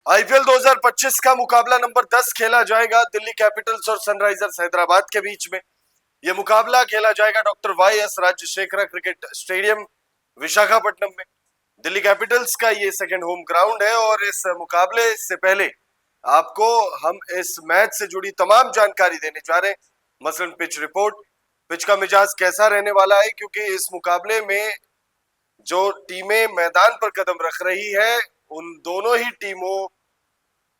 IPL 2025 का मुकाबला number 10 खेला जाएगा दिल्ली कैपिटल्स और सनराइजर्स हैदराबाद के बीच में। यह मुकाबला खेला जाएगा doctor Y S Rajasekhara cricket stadium Visakhapatnam में। दिल्ली कैपिटल्स का ये सेकंड होम ग्राउंड है और इस मुकाबले से पहले आपको हम इस मैच से जुड़ी तमाम जानकारी देने जा रहे हैं, मसलन पिच रिपोर्ट, पिच का मिजाज कैसा रहने वाला है, क्योंकि इस मुकाबले में जो टीमें मैदान पर कदम रख रही है उन दोनों ही टीमों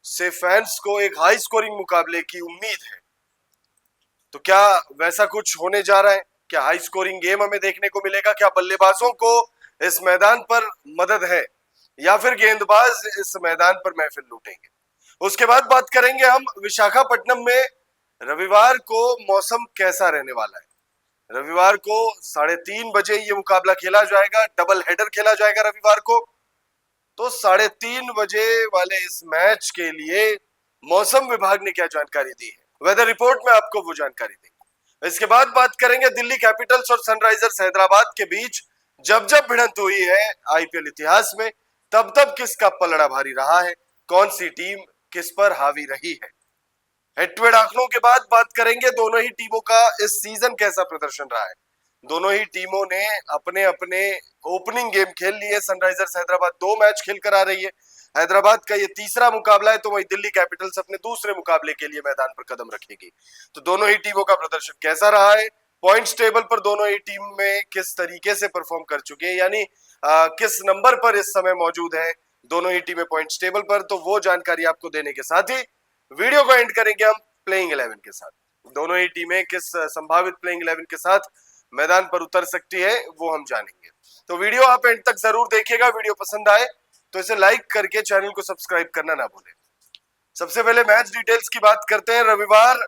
से फैंस को एक हाई स्कोरिंग मुकाबले की उम्मीद है। तो क्या वैसा कुछ होने जा रहा है? क्या हाई स्कोरिंग गेम हमें देखने को मिलेगा? क्या बल्लेबाजों को इस मैदान पर मदद है या फिर गेंदबाज इस मैदान पर महफिल लूटेंगे? उसके बाद बात करेंगे हम विशाखापट्टनम में रविवार को मौसम कैसा रहने वाला है। रविवार को 3:30 बजे ये मुकाबला खेला जाएगा, डबल हेडर खेला जाएगा रविवार को। तो 3:30 बजे वाले इस मैच के लिए मौसम विभाग ने क्या जानकारी दी है, वेदर रिपोर्ट में आपको वो जानकारी देंगे। इसके बाद बात करेंगे दिल्ली कैपिटल्स और सनराइजर्स हैदराबाद के बीच जब जब भिड़ंत हुई है आईपीएल इतिहास में, तब तब किसका पलड़ा भारी रहा है, कौन सी टीम किस पर हावी रही है। हेड टू हेड आंकड़ों के बाद बात करेंगे दोनों ही टीमों का इस सीजन कैसा प्रदर्शन रहा है। दोनों ही टीमों ने अपने अपने ओपनिंग गेम खेल लिए। सनराइजर्स हैदराबाद 2 मैच खेल कर आ रही है, हैदराबाद का ये तीसरा मुकाबला है, तो वही दिल्ली कैपिटल्स अपने दूसरे मुकाबले के लिए मैदान पर कदम रखेगी। तो दोनों ही टीमों का प्रदर्शन कैसा रहा है, पॉइंट्स टेबल पर दोनों ही टीम में किस तरीके से परफॉर्म कर चुके हैं, यानी किस नंबर पर इस समय मौजूद है दोनों ही टीमें पॉइंट्स टेबल पर, तो वो जानकारी आपको देने के साथ ही वीडियो को एंड करेंगे हम प्लेइंग 11 के साथ। दोनों ही टीमें किस संभावित प्लेइंग 11 के साथ मैदान पर उतर सकती है वो हम जानेंगे। तो वीडियो आप एंड तक जरूर देखिएगा। वीडियो पसंद आए तो इसे लाइक करके चैनल को सब्सक्राइब करना ना भूलें। सबसे पहले मैच डिटेल्स की बात करते हैं। रविवार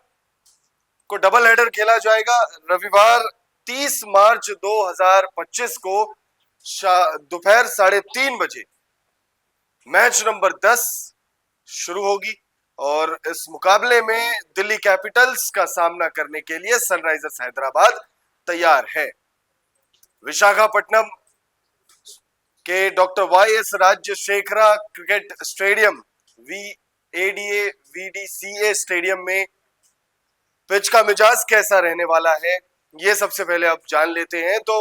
को डबल हेडर खेला जाएगा। रविवार 30 मार्च 2025 को दोपहर 3:30 बजे मैच नंबर 10 शुरू होगी और इस मुकाबले में दिल्ली कैपिटल्स का सामना करने के लिए सनराइजर्स हैदराबाद तैयार है। विशाखापट्टनम के doctor Y S Rajasekhara cricket stadium VADA stadium में पिच का मिजाज कैसा रहने वाला है, ये सबसे पहले आप जान लेते हैं। तो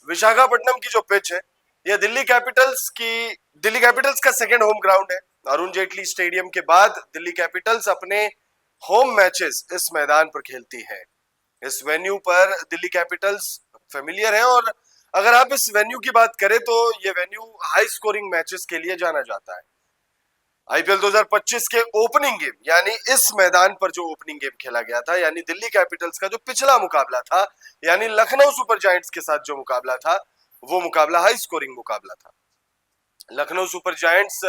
विशाखापट्टनम की जो पिच है, यह दिल्ली कैपिटल्स का सेकेंड होम ग्राउंड है। अरुण जेटली स्टेडियम के बाद दिल्ली कैपिटल्स अपने होम मैचेस इस मैदान पर खेलती है। इस वेन्यू पर दिल्ली कैपिटल्स फेमिलियर है और अगर आप इस वेन्यू की बात करें तो ये वेन्यू हाई स्कोरिंग मैचेस के लिए जाना जाता है। आईपीएल 2025 के ओपनिंग गेम, यानी इस मैदान पर जो ओपनिंग गेम खेला गया था, यानी दिल्ली कैपिटल्स का जो पिछला मुकाबला था, यानी लखनऊ सुपर जायंट्स के साथ जो मुकाबला था, वो मुकाबला हाई स्कोरिंग मुकाबला था। लखनऊ सुपर जायंट्स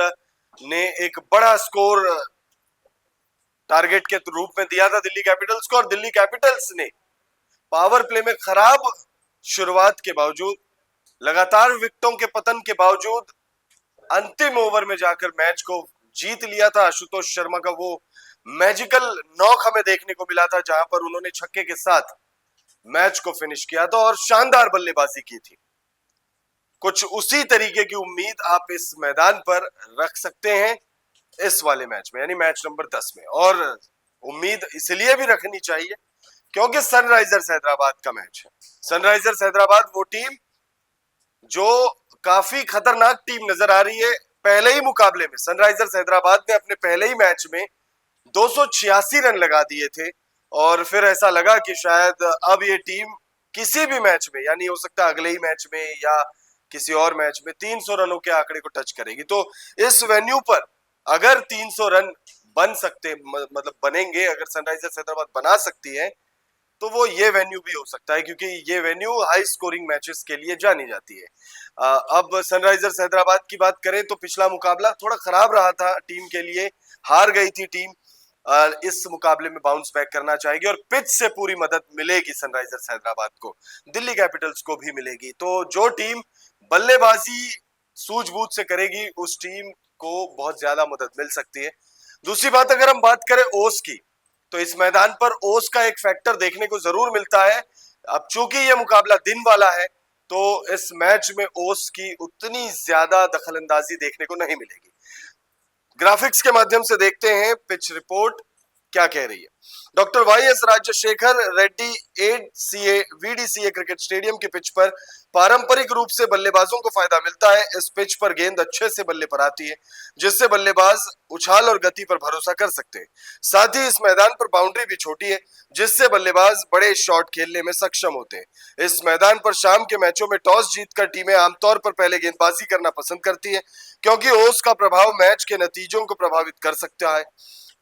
ने एक बड़ा स्कोर टारगेट के रूप में दिया था दिल्ली कैपिटल्स को और दिल्ली कैपिटल्स ने पावर प्ले में खराब शुरुआत के बावजूद, लगातार विकेटों के पतन के बावजूद अंतिम ओवर में जाकर मैच को जीत लिया था। आशुतोष शर्मा का वो मैजिकल नॉक हमें देखने को मिला था, जहां पर उन्होंने छक्के के साथ मैच को फिनिश किया था और शानदार बल्लेबाजी की थी। कुछ उसी तरीके की उम्मीद आप इस मैदान पर रख सकते हैं इस वाले मैच में, यानी मैच नंबर 10 में। और उम्मीद इसलिए भी रखनी चाहिए क्योंकि सनराइजर्स हैदराबाद का मैच है। सनराइजर्स हैदराबाद वो टीम जो काफी खतरनाक टीम नजर आ रही है। पहले ही मुकाबले में सनराइजर्स हैदराबाद ने अपने पहले ही मैच में 286 रन लगा दिए थे और फिर ऐसा लगा कि शायद अब ये टीम किसी भी मैच में, यानी हो सकता है अगले ही मैच में या किसी और मैच में 300 रनों के आंकड़े को टच करेगी। तो इस वेन्यू पर अगर 300 रन बन सकते, मतलब बनेंगे, अगर सनराइजर्स हैदराबाद बना सकती है तो वो ये वेन्यू भी हो सकता है, क्योंकि ये वेन्यू हाई स्कोरिंग मैचेस के लिए जानी जाती है। अब सनराइजर्स हैदराबाद की बात करें तो पिछला मुकाबला थोड़ा खराब रहा था टीम के लिए, हार गई थी टीम। इस मुकाबले में बाउंस बैक करना चाहेगी और पिच से पूरी मदद मिलेगी सनराइजर्स हैदराबाद को, दिल्ली कैपिटल्स को भी मिलेगी। तो जो टीम बल्लेबाजी सूझबूझ से करेगी उस टीम को बहुत ज्यादा मदद मिल सकती है। दूसरी बात, अगर हम बात करें ओस की, तो इस मैदान पर ओस का एक फैक्टर देखने को जरूर मिलता है। अब चूंकि यह मुकाबला दिन वाला है तो इस मैच में ओस की उतनी ज्यादा दखलंदाजी देखने को नहीं मिलेगी। ग्राफिक्स के माध्यम से देखते हैं पिच रिपोर्ट क्या कह रही है। Doctor YS Rajasekhar Reddy 8CA VDCA cricket stadium की पिच पर पारंपरिक रूप से बल्लेबाजों को फायदा मिलता है। इस पिच पर गेंद अच्छे से बल्ले पर आती है, जिससे बल्लेबाज उछाल और गति पर भरोसा कर सकते हैं। साथ ही इस मैदान पर बाउंड्री भी छोटी है, जिससे बल्लेबाज बड़े शॉट खेलने में सक्षम होते हैं। इस मैदान पर शाम के मैचों में टॉस जीतकर टीमें आमतौर पर पहले गेंदबाजी करना पसंद करती है, क्योंकि ओस का प्रभाव मैच के नतीजों को प्रभावित कर सकता है।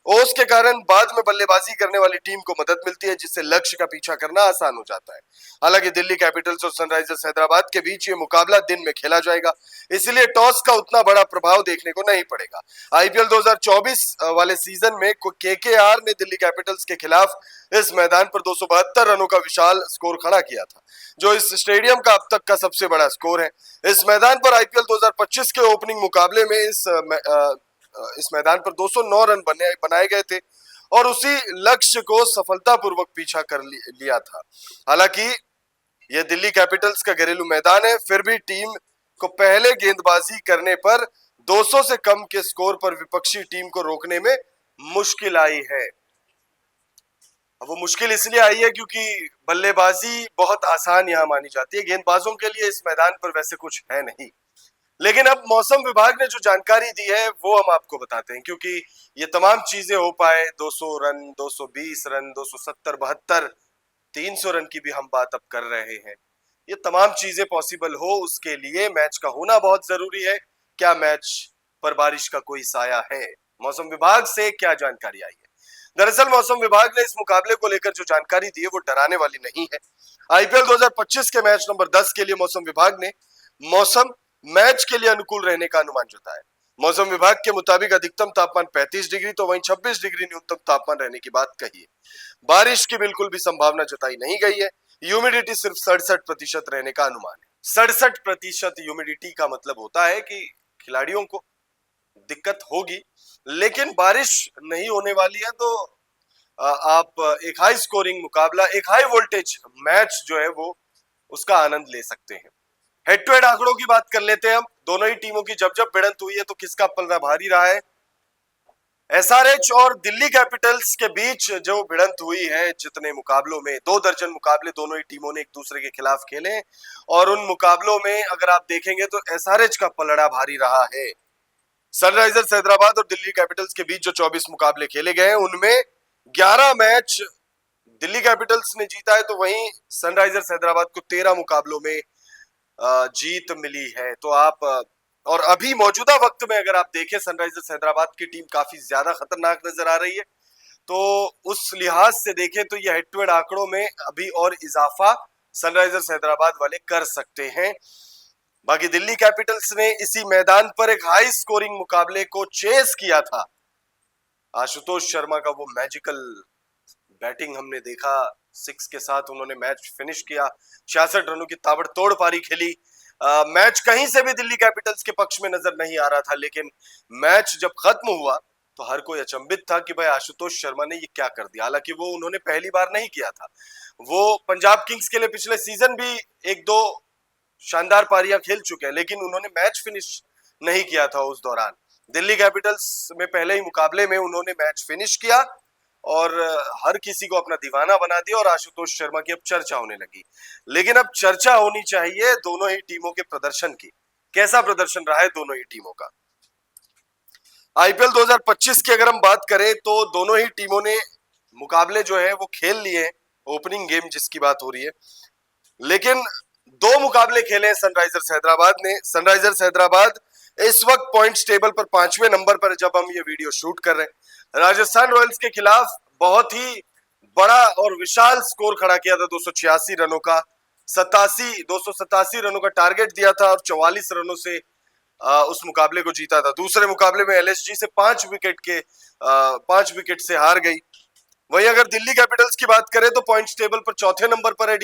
ओस के कारण बाद में बल्लेबाजी करने वाली टीम को मदद मिलती है, जिससे लक्ष्य का पीछा करना आसान हो जाता है। हालांकि दिल्ली कैपिटल्स और सनराइजर्स हैदराबाद के बीच ये मुकाबला दिन में खेला जाएगा, इसलिए टॉस का उतना बड़ा प्रभाव देखने को नहीं पड़ेगा। आईपीएल 2024 वाले सीजन में केकेआर ने दिल्ली कैपिटल्स के खिलाफ इस मैदान पर 272 रनों का विशाल स्कोर खड़ा किया था, जो इस स्टेडियम का अब तक का सबसे बड़ा स्कोर है। इस मैदान पर आईपीएल 2025 के ओपनिंग मुकाबले में इस मैदान पर 209 रन बनाए गए थे और उसी लक्ष्य को सफलतापूर्वक पीछा कर लिया था। हालांकि यह दिल्ली कैपिटल्स का घरेलू मैदान है, फिर भी टीम को पहले गेंदबाजी करने पर 200 से कम के स्कोर पर विपक्षी टीम को रोकने में मुश्किल आई है। अब वो मुश्किल इसलिए आई है क्योंकि बल्लेबाजी बहुत आसान यहां मानी जाती है। गेंदबाजों के लिए इस मैदान पर वैसे कुछ है नहीं। लेकिन अब मौसम विभाग ने जो जानकारी दी है वो हम आपको बताते हैं, क्योंकि ये तमाम चीजें हो पाए, 200 रन, 220 रन, 270, 72, 300 रन की भी हम बात अब कर रहे हैं। ये तमाम चीजें पॉसिबल हो उसके लिए मैच का होना बहुत जरूरी है। क्या मैच पर बारिश का कोई साया है? मौसम विभाग से क्या जानकारी आई है? दरअसल मौसम विभाग ने इस मुकाबले को लेकर जो जानकारी दी है वो डराने वाली नहीं है। आईपीएल 2025 के मैच नंबर 10 के लिए मौसम विभाग ने मौसम मैच के लिए अनुकूल रहने का अनुमान जताया। मौसम विभाग के मुताबिक अधिकतम तापमान 35 डिग्री तो वहीं 26 डिग्री न्यूनतम तापमान रहने की बात कही है। बारिश की बिल्कुल भी संभावना जताई नहीं गई है। ह्यूमिडिटी सिर्फ 67% रहने का अनुमान है। 67% ह्यूमिडिटी का मतलब होता है कि खिलाड़ियों को दिक्कत होगी, लेकिन बारिश नहीं होने वाली है, तो आप एक हाई स्कोरिंग मुकाबला, एक हाई वोल्टेज मैच जो है वो उसका आनंद ले सकते हैं। हेड टू हेड आंकड़ों की बात कर लेते हैं हम। दोनों ही टीमों की जब जब भिड़ंत हुई है तो किसका पलड़ा भारी रहा है? एसआरएच और दिल्ली कैपिटल्स के बीच जो भिड़ंत हुई है, जितने मुकाबलों में 2 दर्जन मुकाबले दोनों ही टीमों ने एक दूसरे के खिलाफ खेले, और उन मुकाबलों में अगर आप देखेंगे तो एसआरएच का पलड़ा भारी रहा है। सनराइजर्स हैदराबाद और दिल्ली कैपिटल्स के बीच जो 24 मुकाबले खेले गए हैं उनमें 11 मैच दिल्ली कैपिटल्स ने जीता है, तो वहीं सनराइजर्स हैदराबाद को 13 मुकाबलों में जीत मिली है। तो आप और अभी मौजूदा वक्त में अगर आप देखें, सनराइजर्स हैदराबाद की टीम काफी ज्यादा खतरनाक नजर आ रही है। तो उस लिहाज से देखें तो ये हेड टू हेड आंकड़ों में अभी और इजाफा सनराइजर्स हैदराबाद वाले कर सकते हैं। बाकी दिल्ली कैपिटल्स ने इसी मैदान पर एक हाई स्कोरिंग मुकाबले को चेस किया था। आशुतोष शर्मा का वो मैजिकल बैटिंग हमने देखा, 6 के साथ उन्होंने मैच फिनिश किया, 66 रनों की ताबड़तोड़ पारी खेली। मैच कहीं से भी दिल्ली कैपिटल्स के पक्ष में नजर नहीं आ रहा था, लेकिन मैच जब खत्म हुआ तो हर कोई अचंभित था कि भाई आशुतोष शर्मा ने ये क्या कर दिया। हालांकि वो उन्होंने पहली बार नहीं किया था, वो पंजाब किंग्स के लिए पिछले सीजन भी 1-2 शानदार पारियां खेल चुके हैं, लेकिन उन्होंने मैच फिनिश नहीं किया था उस दौरान। दिल्ली कैपिटल्स में पहले ही मुकाबले में उन्होंने मैच फिनिश किया और हर किसी को अपना दीवाना बना दिया, और आशुतोष शर्मा की अब चर्चा होने लगी। लेकिन अब चर्चा होनी चाहिए दोनों ही टीमों के प्रदर्शन की। कैसा प्रदर्शन रहा है दोनों ही टीमों का? आईपीएल 2025 की अगर हम बात करें तो दोनों ही टीमों ने मुकाबले जो है वो खेल लिए, ओपनिंग गेम जिसकी बात हो रही है। लेकिन 2 मुकाबले खेले सनराइजर्स हैदराबाद ने। सनराइजर्स हैदराबाद इस वक्त पॉइंट्स टेबल पर 5वें नंबर पर जब हम ये वीडियो शूट कर रहे हैं। राजस्थान रॉयल्स के खिलाफ बहुत ही बड़ा और विशाल स्कोर खड़ा किया था, 286 रनों का। 287 रनों का टारगेट दिया था और 44 रनों से उस मुकाबले को जीता था। दूसरे मुकाबले में एलएसजी से 5 विकेट से हार गई। वहीं अगर दिल्ली कैपिटल्स की बात करें तो पॉइंट्स टेबल पर चौथे नंबर पर है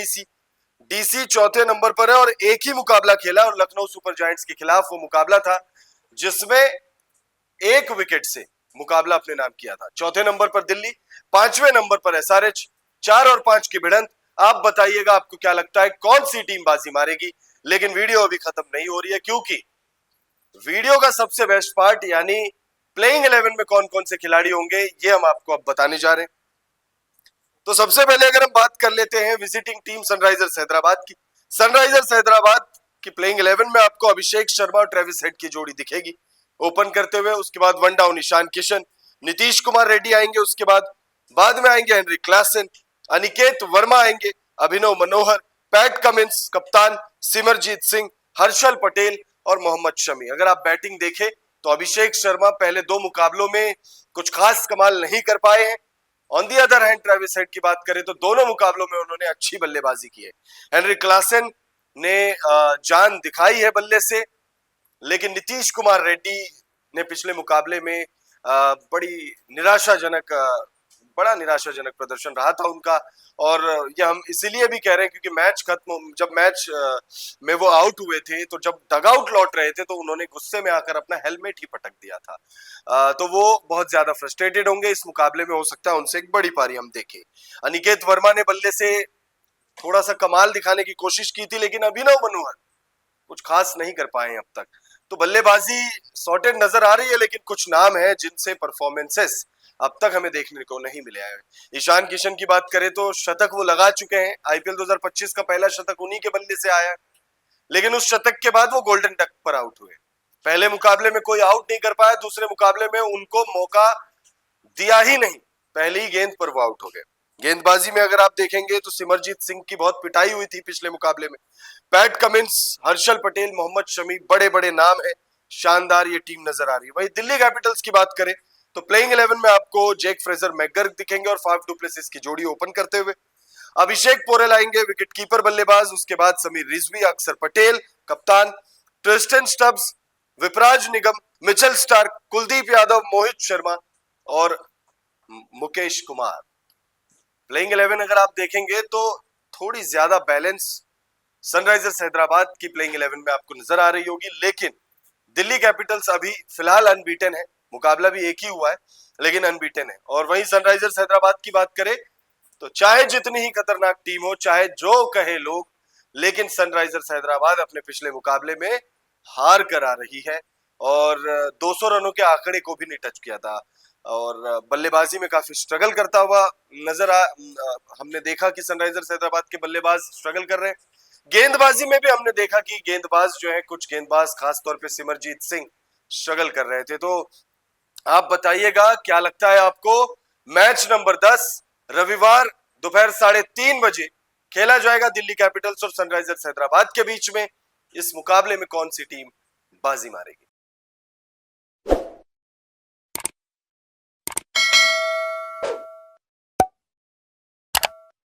डीसी चौथे नंबर पर है, और एक ही मुकाबला खेला और लखनऊ सुपर जायंट्स के खिलाफ वो मुकाबला था जिसमें 1 विकेट से मुकाबला अपने नाम किया था। चौथे नंबर पर दिल्ली, 5वें नंबर पर एसआरएच। 4 और 5 की भिड़ंत। आप बताइएगा आपको क्या लगता है कौन सी टीम बाजी मारेगी? लेकिन वीडियो अभी खत्म नहीं हो रही है, क्योंकि वीडियो का सबसे बेस्ट पार्ट यानी प्लेइंग 11 में कौन कौन से खिलाड़ी होंगे ये हम आपको अब बताने जा रहे हैं। तो सबसे पहले अगर हम बात कर लेते हैं विजिटिंग टीम सनराइजर्स हैदराबाद की। सनराइजर्स हैदराबाद की प्लेइंग 11 में आपको अभिषेक शर्मा और ट्रेविस हेड की जोड़ी दिखेगी ओपन करते हुए। उसके बाद वन डाउन ईशान किशन, नीतीश कुमार रेड्डी आएंगे। उसके बाद में आएंगे हेनरी क्लासन, अनिकेत वर्मा आएंगे, अभिनव मनोहर, पैट कमिंस कप्तान, सिमरजीत सिंह, हर्षल पटेल और मोहम्मद शमी। अगर आप बैटिंग देखें तो अभिषेक शर्मा पहले दो मुकाबलों में कुछ खास कमाल नहीं कर पाए हैं। On the other hand Travis head की बात करें तो दोनों मुकाबलों में उन्होंने अच्छी बल्लेबाजी की है। हेनरी क्लासन ने जान दिखाई है बल्ले से, लेकिन नीतीश कुमार रेड्डी ने पिछले मुकाबले में बड़ा निराशाजनक प्रदर्शन रहा था उनका। और ये हम इसीलिए भी कह रहे हैं क्योंकि जब मैच में वो आउट हुए थे तो जब डगआउट लौट रहे थे तो उन्होंने गुस्से में आकर अपना हेलमेट ही पटक दिया था। तो वो बहुत ज्यादा फ्रस्ट्रेटेड होंगे। इस मुकाबले में हो सकता है उनसे एक बड़ी पारी हम देखें। अनिकेत वर्मा ने बल्ले से थोड़ा सा कमाल दिखाने की कोशिश की थी, लेकिन अभिनव मनोहर कुछ खास नहीं कर पाए अब तक। तो बल्लेबाजी सॉर्टेड नजर आ रही है, लेकिन कुछ नाम है जिनसे परफॉर्मेंसेस अब तक हमें देखने को नहीं मिले हैं। ईशान किशन की बात करें तो शतक वो लगा चुके हैं। आईपीएल 2025 का पहला शतक उन्हीं के बल्ले से आया, लेकिन उस शतक के बाद वो गोल्डन डक पर आउट हुए। पहले मुकाबले में कोई आउट नहीं कर पाया, दूसरे मुकाबले में उनको मौका दिया ही नहीं, पहली गेंद पर वो आउट हो गए। गेंदबाजी में अगर आप देखेंगे तो सिमरजीत सिंह की बहुत पिटाई हुई थी पिछले मुकाबले में। पैट कमिंस, हर्षल पटेल, मोहम्मद शमी बड़े बड़े नाम है। शानदार ये टीम नजर आ रही है। वही दिल्ली कैपिटल्स की बात करें तो प्लेइंग 11 में आपको जेक फ्रेजर मैकगर्क दिखेंगे और फाफ डु प्लेसिस की जोड़ी ओपन करते हुए। अभिषेक पोरेल आएंगे विकेट कीपर बल्लेबाज। उसके बाद समीर रिजवी, अक्षर पटेल कप्तान, ट्रिस्टन स्टब्स, विपराज निगम, मिचेल स्टार्क, कुलदीप यादव, मोहित शर्मा और मुकेश कुमार। प्लेइंग 11 अगर आप देखेंगे तो थोड़ी ज्यादा बैलेंस सनराइजर्स हैदराबाद की प्लेइंग 11 में आपको नजर आ रही होगी, लेकिन दिल्ली कैपिटल्स अभी फिलहाल अनबीटन है। मुकाबला भी एक ही हुआ है लेकिन अनबीटन है। और वहीं सनराइजर्स हैदराबाद की बात करें तो चाहे जितनी ही खतरनाक टीम हो, चाहे जो कहे लोग, लेकिन सनराइजर्स हैदराबाद अपने पिछले मुकाबले में हार कर आ रही है और 200 रनों के आंकड़े को भी नहीं टच किया था। और बल्लेबाजी में काफी स्ट्रगल करता हुआ हमने देखा कि सनराइजर्स हैदराबाद के बल्लेबाज स्ट्रगल कर रहे हैं। गेंदबाजी में भी हमने देखा कि गेंदबाज जो है, कुछ गेंदबाज खासतौर पे सिमरजीत सिंह स्ट्रगल कर रहे थे। तो आप बताइएगा क्या लगता है आपको, मैच नंबर 10 रविवार दोपहर 3:30 बजे खेला जाएगा दिल्ली कैपिटल्स और सनराइजर्स हैदराबाद के बीच में। इस मुकाबले में कौन सी टीम बाजी मारेगी?